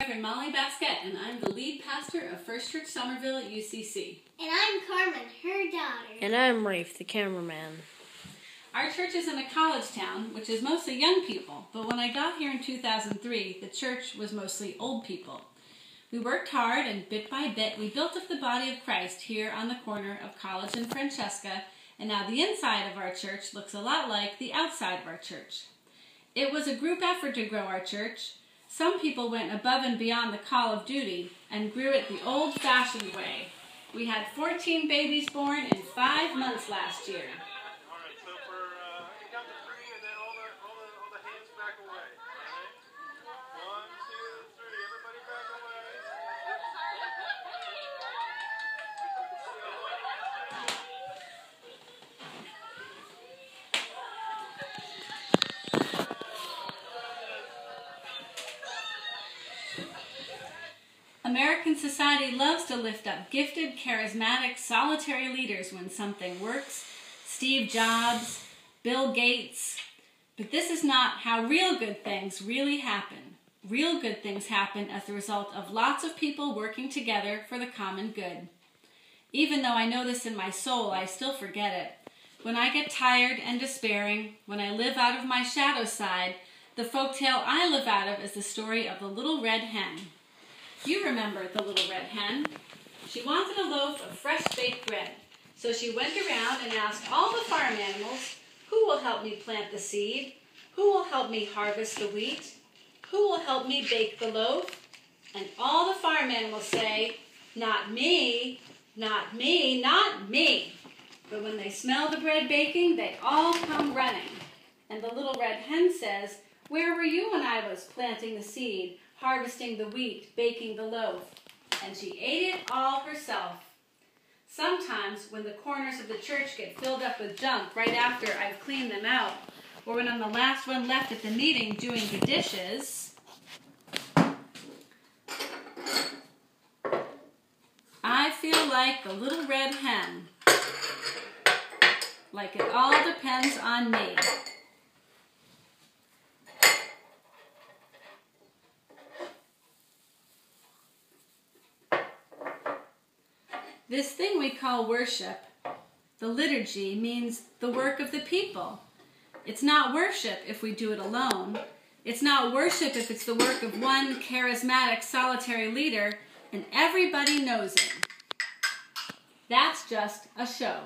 I'm Molly Basquette, and I'm the lead pastor of First Church Somerville at UCC. And I'm Carmen, her daughter. And I'm Rafe, the cameraman. Our church is in a college town, which is mostly young people, but when I got here in 2003, the church was mostly old people. We worked hard, and bit by bit, we built up the body of Christ here on the corner of College and Francesca, and now the inside of our church looks a lot like the outside of our church. It was a group effort to grow our church. Some people went above and beyond the call of duty and grew it the old-fashioned way. We had 14 babies born in 5 months last year. All right, so for count to 3 and then all the hands back away. All right? 1, 2, 3, everybody back away. American society loves to lift up gifted, charismatic, solitary leaders when something works. Steve Jobs, Bill Gates. But this is not how real good things really happen. Real good things happen as the result of lots of people working together for the common good. Even though I know this in my soul, I still forget it. When I get tired and despairing, when I live out of my shadow side, the folktale I live out of is the story of the little red hen. You remember the little red hen. She wanted a loaf of fresh baked bread, so she went around and asked all the farm animals, who will help me plant the seed? Who will help me harvest the wheat? Who will help me bake the loaf? And all the farm animals say, not me, not me, not me. But when they smell the bread baking, they all come running. And the little red hen says, where were you when I was planting the seed, harvesting the wheat, baking the loaf? And she ate it all herself. Sometimes when the corners of the church get filled up with junk right after I've cleaned them out, or when I'm the last one left at the meeting doing the dishes, I feel like the little red hen. Like it all depends on me. This thing we call worship, the liturgy, means the work of the people. It's not worship if we do it alone. It's not worship if it's the work of one charismatic, solitary leader and everybody knows it. That's just a show.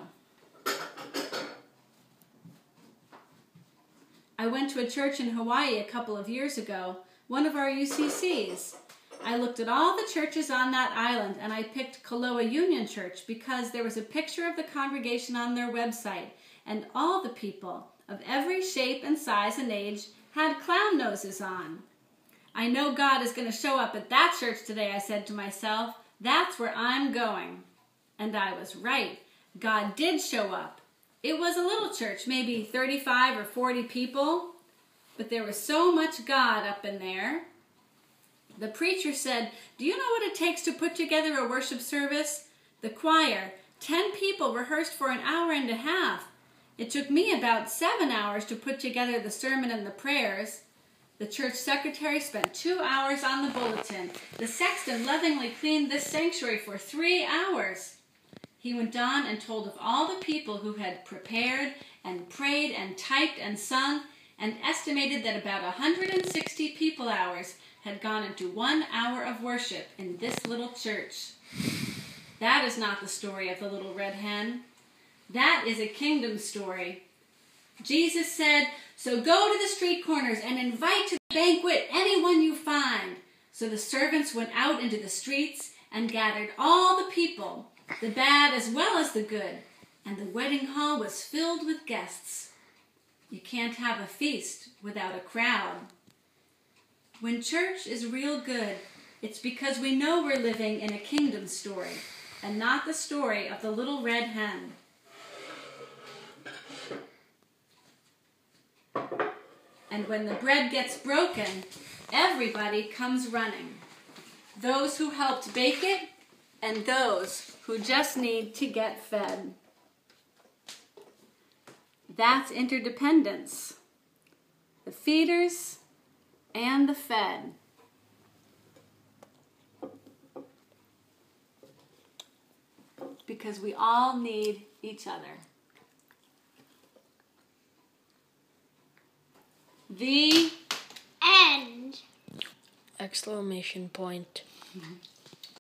I went to a church in Hawaii a couple of years ago, one of our UCCs. I looked at all the churches on that island, and I picked Koloa Union Church because there was a picture of the congregation on their website, and all the people of every shape and size and age had clown noses on. I know God is going to show up at that church today, I said to myself. That's where I'm going. And I was right. God did show up. It was a little church, maybe 35 or 40 people, but there was so much God up in there. The preacher said, do you know what it takes to put together a worship service? The choir, 10 people rehearsed for an hour and a half. It took me about 7 hours to put together the sermon and the prayers. The church secretary spent 2 hours on the bulletin. The sexton lovingly cleaned this sanctuary for 3 hours. He went on and told of all the people who had prepared and prayed and typed and sung, and estimated that about 160 people hours had gone into 1 hour of worship in this little church. That is not the story of the little red hen. That is a kingdom story. Jesus said, so go to the street corners and invite to the banquet anyone you find. So the servants went out into the streets and gathered all the people, the bad as well as the good, and the wedding hall was filled with guests. You can't have a feast without a crowd. When church is real good, it's because we know we're living in a kingdom story and not the story of the little red hen. And when the bread gets broken, everybody comes running. Those who helped bake it and those who just need to get fed. That's interdependence. The feeders and the fed. because we all need each other. The end. Exclamation point. Mhm.